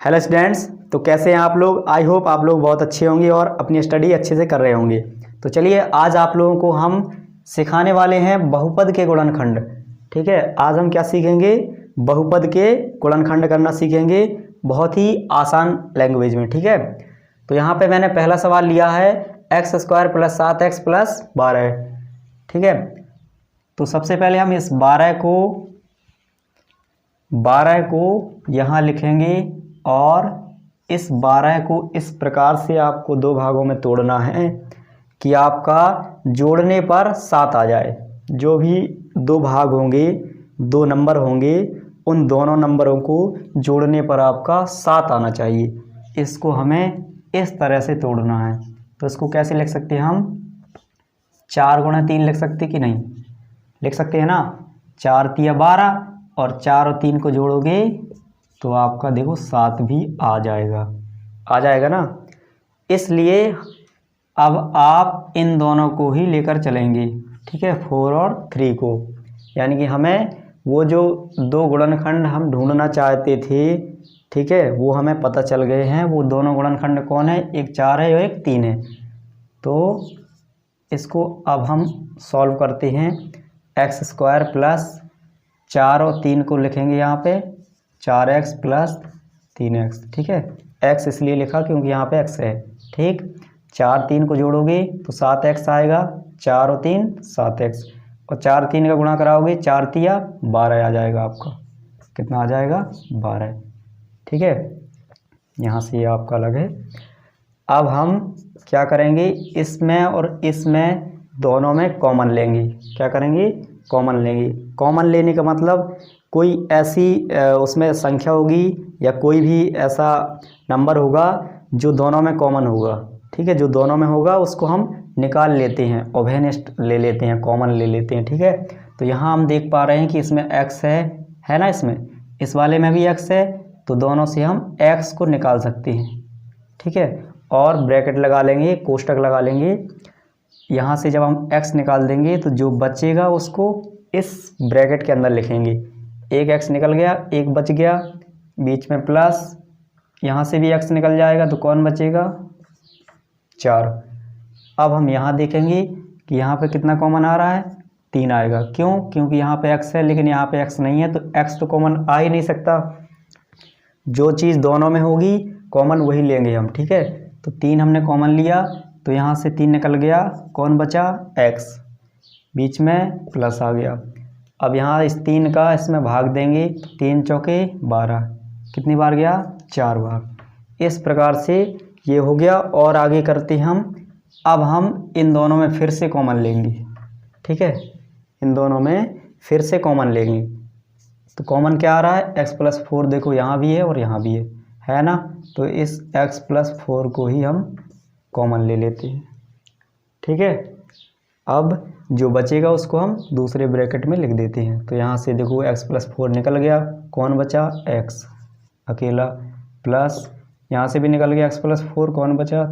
Hello students, तो कैसे हैं आप लोग। आई होप आप लोग बहुत अच्छे होंगे और अपनी स्टडी अच्छे से कर रहे होंगे। तो चलिए आज आप लोगों को हम सिखाने वाले हैं बहुपद के गुणनखंड। ठीक है, आज हम क्या सीखेंगे, बहुपद के गुणनखंड करना सीखेंगे, बहुत ही आसान लैंग्वेज में। ठीक है, तो यहाँ पे मैंने पहला सवाल लिया है x² + 7x + 12। ठीक है, तो सबसे पहले हम इस 12 को यहाँ लिखेंगे और इस 12 को इस प्रकार से आपको दो भागों में तोड़ना है कि आपका जोड़ने पर 7 आ जाए। जो भी दो भाग होंगे, दो नंबर होंगे, उन दोनों नंबरों को जोड़ने पर आपका 7 आना चाहिए। इसको हमें इस तरह से तोड़ना है। तो इसको कैसे लिख सकते हैं हम, 4 × 3 लिख सकते कि नहीं, लिख सकते हैं ना। 4 × 3 = 12 और 4 और 3 को जोड़ोगे तो आपका देखो 7 भी आ जाएगा ना। इसलिए अब आप इन दोनों को ही लेकर चलेंगे। ठीक है, 4 और 3 को, यानी कि हमें वो जो दो गुणनखंड हम ढूंढना चाहते थे, ठीक है, वो हमें पता चल गए हैं। वो दोनों गुणनखंड कौन है, एक 4 है और एक 3 है। तो इसको अब हम सॉल्व करते हैं। x² + 4 और 3 को लिखेंगे यहाँ पे 4x + 3x। ठीक है, x इसलिए लिखा क्योंकि यहाँ पे x है। ठीक, 4 3 को जोड़ोगे तो 7x आएगा, 4 और 3 7x, और 4 3 का गुणा कराओगे 4 × 3 = 12 आ जाएगा। आपका कितना आ जाएगा, 12। ठीक है, यहाँ से ये आपका अलग है। अब हम क्या करेंगे, इसमें और इसमें दोनों में कॉमन लेंगे। क्या करेंगे, कॉमन लेंगे। कॉमन लेने का मतलब कोई ऐसी उसमें संख्या होगी या कोई भी ऐसा नंबर होगा जो दोनों में कॉमन होगा। ठीक है, जो दोनों में होगा उसको हम निकाल लेते हैं, ओवेनिस्ट ले लेते हैं, कॉमन ले लेते हैं। ठीक है, तो यहाँ हम देख पा रहे हैं कि इसमें x है ना, इसमें इस वाले में भी x है, तो दोनों से हम x को निकाल सकते हैं। ठीक है, और ब्रैकेट लगा लेंगे, कोष्टक लगा लेंगे। यहाँ से जब हम x निकाल देंगे तो जो बचेगा उसको इस ब्रैकेट के अंदर लिखेंगे। एक x निकल गया, एक बच गया, बीच में प्लस, यहाँ से भी x निकल जाएगा तो कौन बचेगा, 4। अब हम यहाँ देखेंगे कि यहाँ पे कितना कॉमन आ रहा है, 3 आएगा। क्यों, क्योंकि यहाँ पे x है लेकिन यहाँ पे x नहीं है, तो x तो कॉमन आ ही नहीं सकता। जो चीज़ दोनों में होगी कॉमन वही लेंगे हम। ठीक है, तो 3 हमने कॉमन लिया तो यहाँ से 3 निकल गया, कौन बचा, x, बीच में प्लस आ गया। अब यहाँ इस 3 का इसमें भाग देंगे, 3 चौके 12, कितनी बार गया, 4 बार। इस प्रकार से ये हो गया। और आगे करते हैं हम। अब हम इन दोनों में फिर से कॉमन लेंगे। ठीक है, इन दोनों में फिर से कॉमन लेंगे। तो कॉमन क्या आ रहा है, x + 4, देखो यहाँ भी है और यहाँ भी है ना। तो इस x + 4 को ही हम कॉमन ले लेते हैं। ठीक है, अब जो बचेगा उसको हम दूसरे ब्रैकेट में लिख देते हैं। तो यहाँ से देखो x + 4 निकल गया, कौन बचा, x अकेला, प्लस यहाँ से भी निकल गया x + 4, कौन बचा,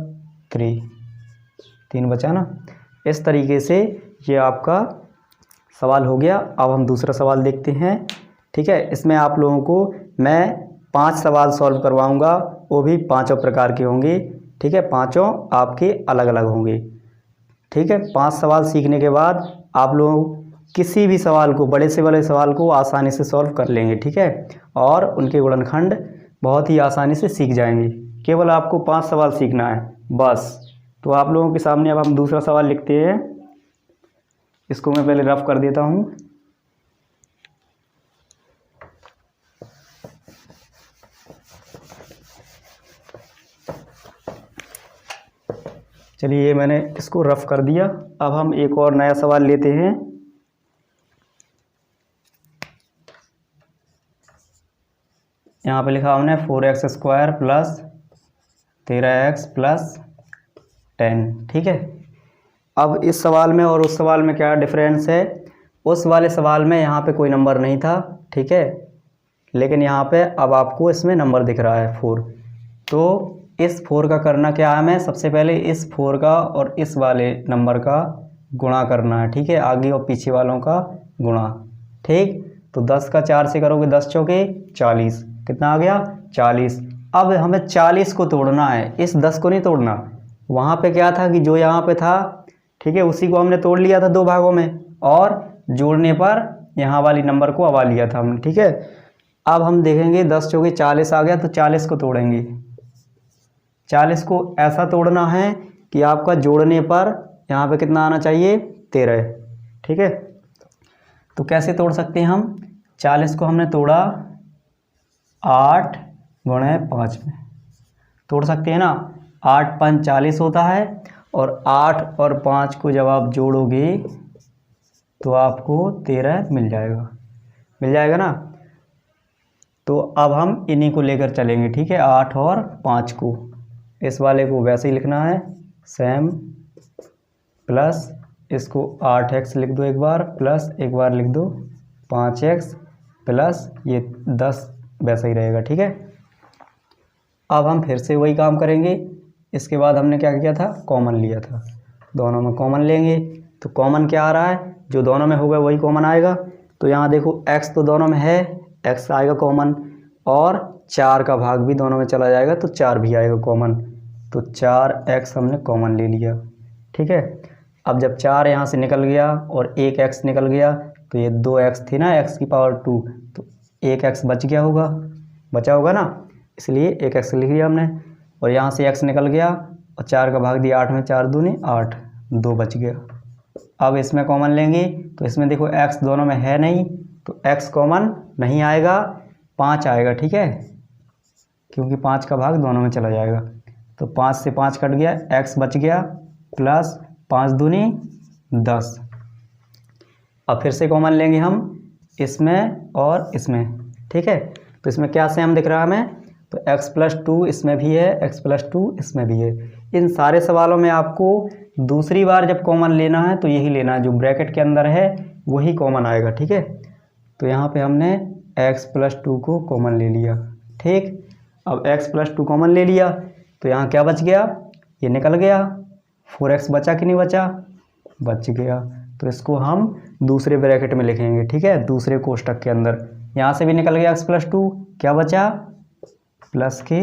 3 बचा ना। इस तरीके से ये आपका सवाल हो गया। अब हम दूसरा सवाल देखते हैं। ठीक है, इसमें आप लोगों को मैं 5 सवाल सॉल्व करवाऊँगा, वो भी 5 प्रकार के होंगे। ठीक है, 5 आपके अलग अलग होंगे। ठीक है, 5 सवाल सीखने के बाद आप लोग किसी भी सवाल को, बड़े से बड़े सवाल को आसानी से सॉल्व कर लेंगे। ठीक है, और उनके गुणनखंड बहुत ही आसानी से सीख जाएंगे। केवल आपको 5 सवाल सीखना है बस। तो आप लोगों के सामने अब हम दूसरा सवाल लिखते हैं। इसको मैं पहले रफ कर देता हूँ। चलिए, ये मैंने इसको रफ कर दिया। अब हम एक और नया सवाल लेते हैं। यहाँ पे लिखा हमने 4x² + 13x + 10। ठीक है, अब इस सवाल में और उस सवाल में क्या डिफरेंस है। उस वाले सवाल में यहाँ पे कोई नंबर नहीं था, ठीक है, लेकिन यहाँ पे अब आपको इसमें नंबर दिख रहा है 4। तो इस 4 का करना क्या है, हमें सबसे पहले इस 4 का और इस वाले नंबर का गुणा करना है। ठीक है, आगे और पीछे वालों का गुणा। ठीक, तो 10 का 4 से करोगे 10 चौके 40, कितना आ गया, 40। अब हमें 40 को तोड़ना है, इस 10 को नहीं तोड़ना। वहाँ पे क्या था कि जो यहाँ पे था, ठीक है, उसी को हमने तोड़ लिया था 2 भागों में, और जोड़ने पर यहाँ वाली नंबर को अवा लिया था हमने, ठीक है। अब हम देखेंगे 10 चौके 40 आ गया, तो 40 को तोड़ेंगे। 40 को ऐसा तोड़ना है कि आपका जोड़ने पर यहाँ पे कितना आना चाहिए, 13, ठीक है। तो कैसे तोड़ सकते हैं हम? 40 को हमने तोड़ा 8 गुणे 5 में, तोड़ सकते हैं ना। 8 5 40 होता है, और 8 और 5 को जब आप जोड़ोगे तो आपको 13 मिल जाएगा ना। तो अब हम इन्हीं को लेकर चलेंगे, ठीक है, 8 और 5 को। इस वाले को वैसे ही लिखना है सेम, प्लस इसको 8x लिख दो एक बार, प्लस एक बार लिख दो 5x, प्लस ये 10 वैसा ही रहेगा, ठीक है। अब हम फिर से वही काम करेंगे। इसके बाद हमने क्या किया था, कॉमन लिया था, दोनों में कॉमन लेंगे। तो कॉमन क्या आ रहा है, जो दोनों में होगा वही कॉमन आएगा। तो यहाँ देखो x तो दोनों में है, x आएगा कॉमन, और 4 का भाग भी दोनों में चला जाएगा, तो 4 भी आएगा कॉमन। तो 4x हमने कॉमन ले लिया, ठीक है। अब जब 4 यहाँ से निकल गया और 1x निकल गया, तो ये 2x थी ना, x की पावर 2, तो 1x बचा होगा ना, इसलिए 1x लिख लिया हमने। और यहाँ से x निकल गया और 4 का भाग दिया 8 में, 4 दूनी 8, 2 बच गया। अब इसमें कॉमन लेंगे, तो इसमें देखो x दोनों में है नहीं, तो x कॉमन नहीं आएगा, 5 आएगा, ठीक है, क्योंकि 5 का भाग दोनों में चला जाएगा। तो 5 से 5 कट गया, x बच गया, प्लस 5 दूनी 10। अब फिर से कॉमन लेंगे हम इसमें और इसमें, ठीक है। तो इसमें क्या सेम दिख रहा है हमें, तो x+2 इसमें भी है, x+2 इसमें भी है। इन सारे सवालों में आपको दूसरी बार जब कॉमन लेना है तो यही लेना है, जो ब्रैकेट के अंदर है वही कॉमन आएगा, ठीक है। तो यहाँ पे हमने x+2 को कॉमन ले लिया, ठीक। अब x+2 कॉमन ले लिया, तो यहाँ क्या बच गया, ये निकल गया, 4x बचा कि नहीं बचा, बच गया। तो इसको हम दूसरे ब्रैकेट में लिखेंगे, ठीक है, दूसरे कोष्टक के अंदर। यहाँ से भी निकल गया x+2, क्या बचा, प्लस के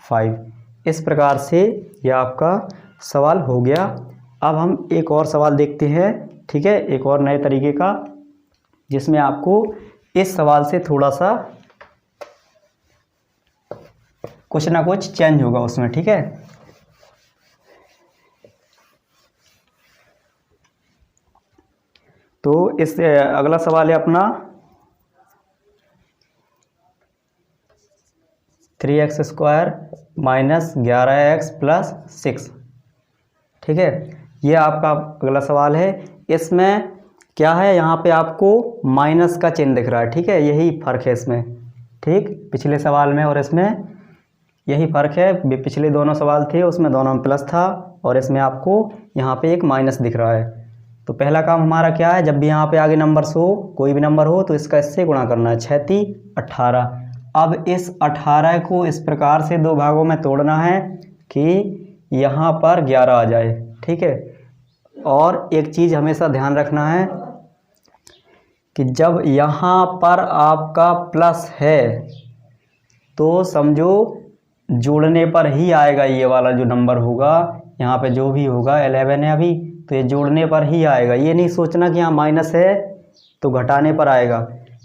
5। इस प्रकार से यह आपका सवाल हो गया। अब हम एक और सवाल देखते हैं, ठीक है, एक और नए तरीके का, जिसमें आपको इस सवाल से थोड़ा सा कुछ ना कुछ चेंज होगा उसमें, ठीक है। तो इस अगला सवाल है अपना 3x² माइनस 11x प्लस 6, ठीक है। ये आपका अगला सवाल है। इसमें क्या है, यहाँ पे आपको माइनस का चिन्ह दिख रहा है, ठीक है, यही फ़र्क है इसमें, ठीक। पिछले सवाल में और इसमें यही फ़र्क है। पिछले दोनों सवाल थे उसमें दोनों में प्लस था, और इसमें आपको यहाँ पे एक माइनस दिख रहा है। तो पहला काम हमारा क्या है, जब भी यहाँ पे आगे नंबर्स हो, कोई भी नंबर हो, तो इसका इससे गुणा करना है, 6 18। अब इस 18 को इस प्रकार से 2 भागों में तोड़ना है कि यहाँ पर 11 आ जाए, ठीक है। और एक चीज़ हमेशा ध्यान रखना है कि जब यहाँ पर आपका प्लस है तो समझो जोड़ने पर ही आएगा, ये वाला जो नंबर होगा यहाँ पे जो भी होगा 11 है अभी, तो ये जोड़ने पर ही आएगा। ये नहीं सोचना कि यहाँ माइनस है तो घटाने पर आएगा,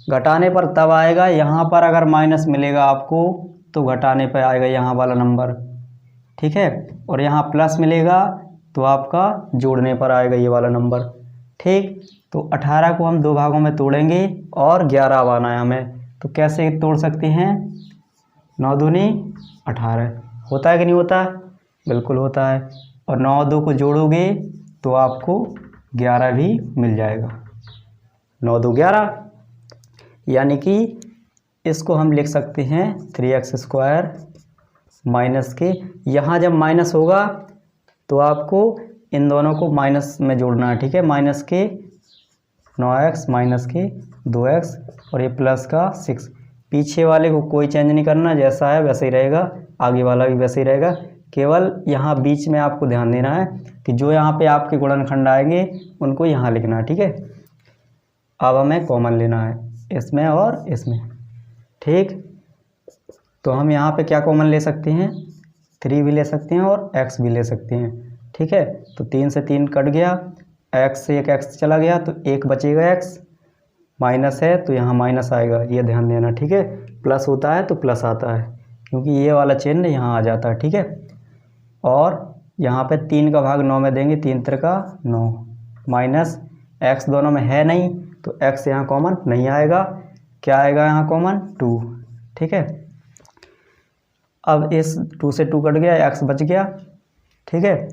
घटाने पर तब आएगा, यहाँ पर अगर माइनस मिलेगा आपको तो घटाने पर आएगा यहाँ वाला नंबर, ठीक है। और यहाँ प्लस मिलेगा तो आपका जोड़ने पर आएगा ये वाला नंबर, ठीक। तो 18 को हम 2 भागों में तोड़ेंगे और 11 आना है हमें। तो कैसे तोड़ सकते हैं, 9 दूनी 18 होता है कि नहीं होता, बिल्कुल होता है। और 9 2 को जोड़ोगे तो आपको 11 भी मिल जाएगा, 9 2 11। यानी कि इसको हम लिख सकते हैं 3x² माइनस के, यहाँ जब माइनस होगा तो आपको इन दोनों को माइनस में जोड़ना है, ठीक है। माइनस के 9x माइनस के 2x और ये प्लस का 6। पीछे वाले को कोई चेंज नहीं करना, जैसा है वैसे ही रहेगा, आगे वाला भी वैसे ही रहेगा। केवल यहाँ बीच में आपको ध्यान देना है कि जो यहाँ पे आपके गुणनखंड आएंगे उनको यहाँ लिखना है, ठीक है। अब हमें कॉमन लेना है इसमें और इसमें, ठीक। तो हम यहाँ पे क्या कॉमन ले सकते हैं, 3 भी ले सकते हैं और x भी ले सकते हैं। ठीक है, तो 3 से 3 कट गया, x से एक x चला गया, तो 1 बचेगा, x माइनस है तो यहाँ माइनस आएगा, ये ध्यान देना। ठीक है, प्लस होता है तो प्लस आता है, क्योंकि ये वाला चिन्ह यहाँ आ जाता है। ठीक है, और यहाँ पे 3 का भाग 9 में देंगे, 3 त्रिका 9, माइनस x दोनों में है नहीं तो x यहाँ कॉमन नहीं आएगा, क्या आएगा यहाँ कॉमन 2। ठीक है, अब इस 2 से 2 कट गया, x बच गया। ठीक है,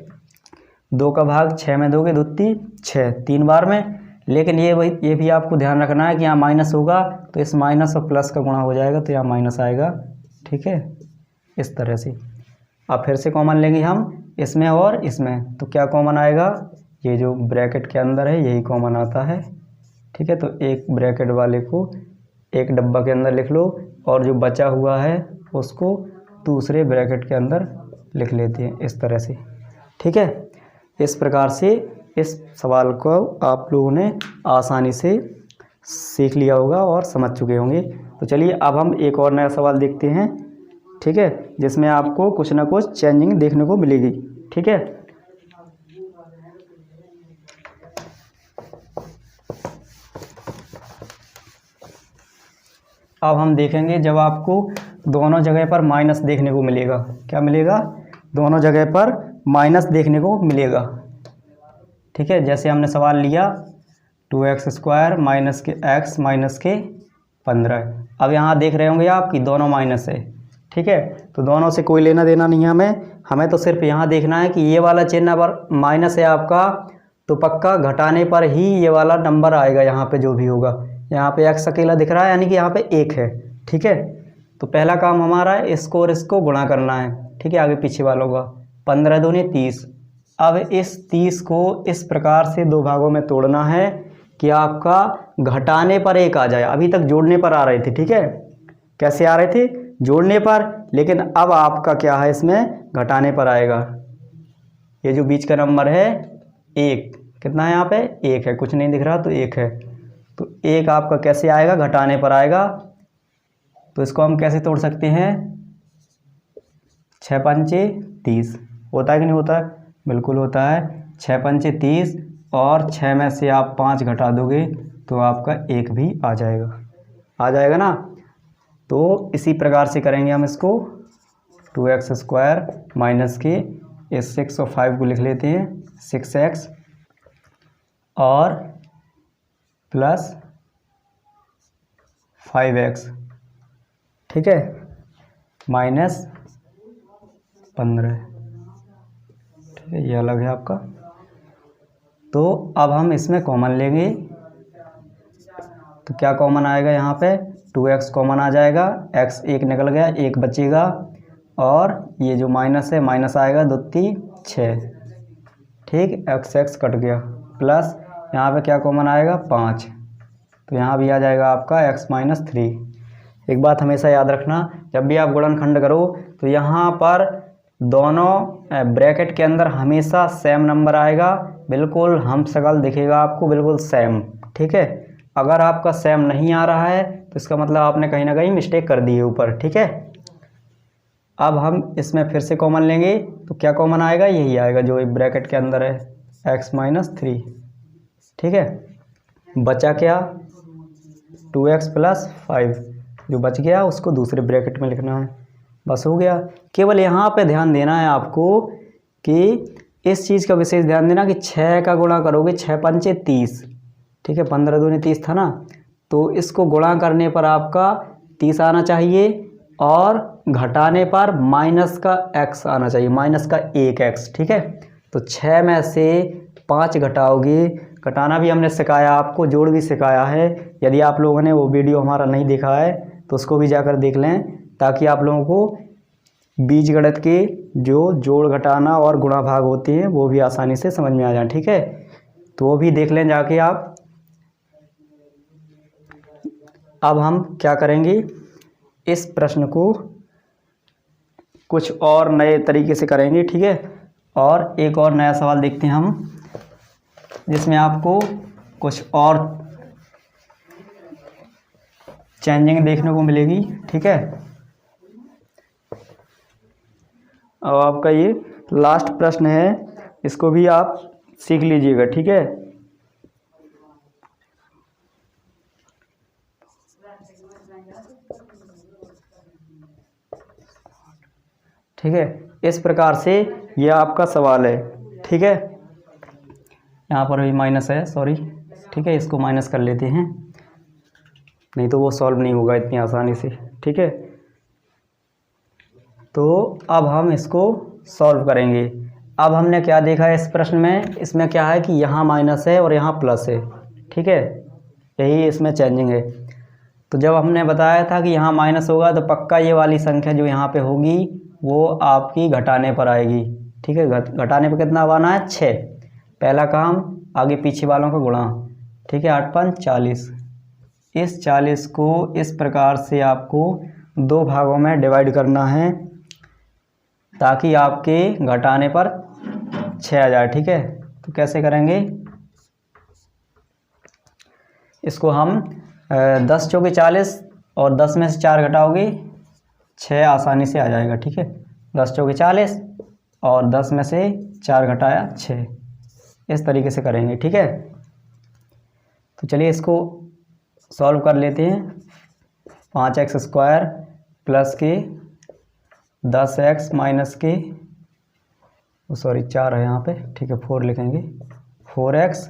2 का भाग 6 में दोगे, 2 3 6, 3 बार में। लेकिन ये भी आपको ध्यान रखना है कि यहाँ माइनस होगा तो इस माइनस और प्लस का गुणा हो जाएगा तो यहाँ माइनस आएगा। ठीक है, इस तरह से। अब फिर से कॉमन लेंगे हम इसमें और इसमें, तो क्या कॉमन आएगा, ये जो ब्रैकेट के अंदर है यही कॉमन आता है। ठीक है, तो एक ब्रैकेट वाले को एक डब्बा के अंदर लिख लो और जो बचा हुआ है उसको दूसरे ब्रैकेट के अंदर लिख लेते हैं, इस तरह से। ठीक है, इस प्रकार से इस सवाल को आप लोगों ने आसानी से सीख लिया होगा और समझ चुके होंगे। तो चलिए अब हम एक और नया सवाल देखते हैं। ठीक है, जिसमें आपको कुछ ना कुछ चेंजिंग देखने को मिलेगी। ठीक है, अब हम देखेंगे जब आपको दोनों जगह पर माइनस देखने को मिलेगा। क्या मिलेगा, दोनों जगह पर माइनस देखने को मिलेगा। ठीक है, जैसे हमने सवाल लिया 2x² माइनस के x माइनस के 15। अब यहाँ देख रहे होंगे आप कि दोनों माइनस है। ठीक है, तो दोनों से कोई लेना देना नहीं है हमें तो सिर्फ यहाँ देखना है कि ये वाला चिन्ह अगर माइनस है आपका तो पक्का घटाने पर ही ये वाला नंबर आएगा। यहाँ पे जो भी होगा, यहाँ पे x अकेला दिख रहा है यानी कि यहाँ पे 1 है। ठीक है, तो पहला काम हमारा है इसको और इसको गुणा करना है। ठीक है, आगे पीछे वालों का 15 दूनी 30। अब इस 30 को इस प्रकार से 2 भागों में तोड़ना है कि आपका घटाने पर 1 आ जाए। अभी तक जोड़ने पर आ रहे थे। ठीक है, कैसे आ रहे थे, जोड़ने पर, लेकिन अब आपका क्या है, इसमें घटाने पर आएगा। ये जो बीच का नंबर है 1, कितना है यहाँ पे 1 है, कुछ नहीं दिख रहा तो 1 है, तो 1 आपका कैसे आएगा, घटाने पर आएगा। तो इसको हम कैसे तोड़ सकते हैं, 6 पंचे 30 होता है कि नहीं होता है, बिल्कुल होता है। 6 पंचे 30 और 6 में से आप 5 घटा दोगे तो आपका 1 भी आ जाएगा ना। तो इसी प्रकार से करेंगे हम इसको, 2x² माइनस के इस 6 और 5 को लिख लेते हैं, 6x और प्लस 5x। ठीक है, माइनस 15। ठीक है, ये अलग है आपका। तो अब हम इसमें कॉमन लेंगे, तो क्या कॉमन आएगा, यहाँ पे 2x कॉमन आ जाएगा, x 1 निकल गया, 1 बचेगा, और ये जो माइनस है माइनस आएगा, 2 3 6। ठीक, x कट गया, प्लस यहाँ पे क्या कॉमन आएगा 5, तो यहाँ भी आ जाएगा आपका x माइनस 3। एक बात हमेशा याद रखना, जब भी आप गुणनखंड करो तो यहाँ पर दोनों ब्रैकेट के अंदर हमेशा सेम नंबर आएगा, बिल्कुल हम शकल दिखेगा आपको बिल्कुल सेम। ठीक है, अगर आपका सेम नहीं आ रहा है तो इसका मतलब आपने कहीं ना कहीं मिस्टेक कर दी है ऊपर। ठीक है, अब हम इसमें फिर से कॉमन लेंगे तो क्या कॉमन आएगा, यही आएगा जो ब्रैकेट के अंदर है, x माइनस 3। ठीक है, बचा क्या, 2x प्लस 5, जो बच गया उसको दूसरे ब्रैकेट में लिखना है, बस हो गया। केवल यहाँ पे ध्यान देना है आपको कि इस चीज़ का विशेष ध्यान देना कि 6 का गुणा करोगे, 6 पंचे 30। ठीक है, 15 दूनी 30 था ना, तो इसको गुणा करने पर आपका 30 आना चाहिए और घटाने पर माइनस का x आना चाहिए, माइनस का 1x। ठीक है, तो 6 में से 5 घटाओगे, घटाना भी हमने सिखाया आपको, जोड़ भी सिखाया है। यदि आप लोगों ने वो वीडियो हमारा नहीं देखा है तो उसको भी जाकर देख लें, ताकि आप लोगों को बीजगणित के जो जोड़ घटाना और गुणा भाग होते हैं वो भी आसानी से समझ में आ जाए। ठीक है, तो वो भी देख लें जाके आप। अब हम क्या करेंगे, इस प्रश्न को कुछ और नए तरीके से करेंगे। ठीक है, और एक और नया सवाल देखते हैं हम, जिसमें आपको कुछ और चेंजिंग देखने को मिलेगी। ठीक है, अब आपका ये लास्ट प्रश्न है, इसको भी आप सीख लीजिएगा, ठीक है। ठीक है, इस प्रकार से ये आपका सवाल है, ठीक है। यहाँ पर भी माइनस है, सॉरी, ठीक है, इसको माइनस कर लेते हैं, नहीं तो वो सॉल्व नहीं होगा इतनी आसानी से, ठीक है। तो अब हम इसको सॉल्व करेंगे। अब हमने क्या देखा है इस प्रश्न में, इसमें क्या है कि यहाँ माइनस है और यहाँ प्लस है, ठीक है, यही इसमें चेंजिंग है। तो जब हमने बताया था कि यहाँ माइनस होगा तो पक्का ये वाली संख्या जो यहाँ पे होगी वो आपकी घटाने पर आएगी, ठीक है। घटाने पर कितना आना है, 6। पहला काम, आगे पीछे वालों का गुणा, ठीक है, 8 5 40। इस 40 को इस प्रकार से आपको 2 भागों में डिवाइड करना है ताकि आपके घटाने पर 6 आ जाए, ठीक है। तो कैसे करेंगे इसको हम, 10 चौके 40 और 10 में से 4 घटाओगे 6 आसानी से आ जाएगा, ठीक है। 10 चौके 40 और 10 में से 4 घटाया 6, इस तरीके से करेंगे, ठीक है। तो चलिए इसको सॉल्व कर लेते हैं। 5x² प्लस के 10x माइनस के, सॉरी 4 है यहाँ पे, ठीक है, 4 लिखेंगे, 4x,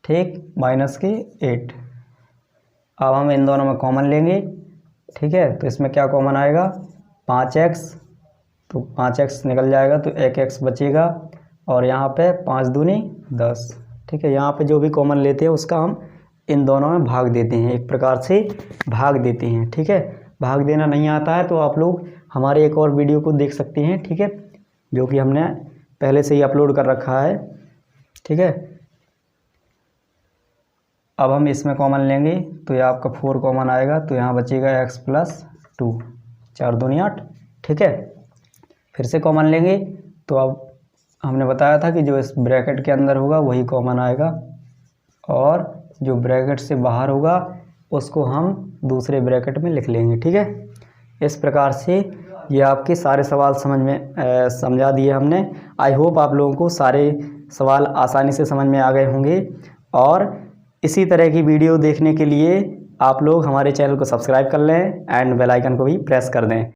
ठीक, माइनस के 8। अब हम इन दोनों में कॉमन लेंगे, ठीक है। तो इसमें क्या कॉमन आएगा, 5x, तो 5x निकल जाएगा तो 1x बचेगा, और यहाँ पे 5 दूनी 10, ठीक है। यहाँ पे जो भी कॉमन लेते हैं उसका हम इन दोनों में भाग देते हैं, एक प्रकार से भाग देते हैं, ठीक है। भाग देना नहीं आता है तो आप लोग हमारे एक और वीडियो को देख सकते हैं, ठीक है, जो कि हमने पहले से ही अपलोड कर रखा है, ठीक है। अब हम इसमें कॉमन लेंगे तो ये आपका 4 कॉमन आएगा, तो यहाँ बचेगा x + 2, 4 दूनी 8, ठीक है। फिर से कॉमन लेंगे तो अब हमने बताया था कि जो इस ब्रैकेट के अंदर होगा वही कॉमन आएगा, और जो ब्रैकेट से बाहर होगा उसको हम दूसरे ब्रैकेट में लिख लेंगे, ठीक है। इस प्रकार से ये आपके सारे सवाल समझा दिए हमने। आई होप आप लोगों को सारे सवाल आसानी से समझ में आ गए होंगे, और इसी तरह की वीडियो देखने के लिए आप लोग हमारे चैनल को सब्सक्राइब कर लें एंड बेल आइकन को भी प्रेस कर दें।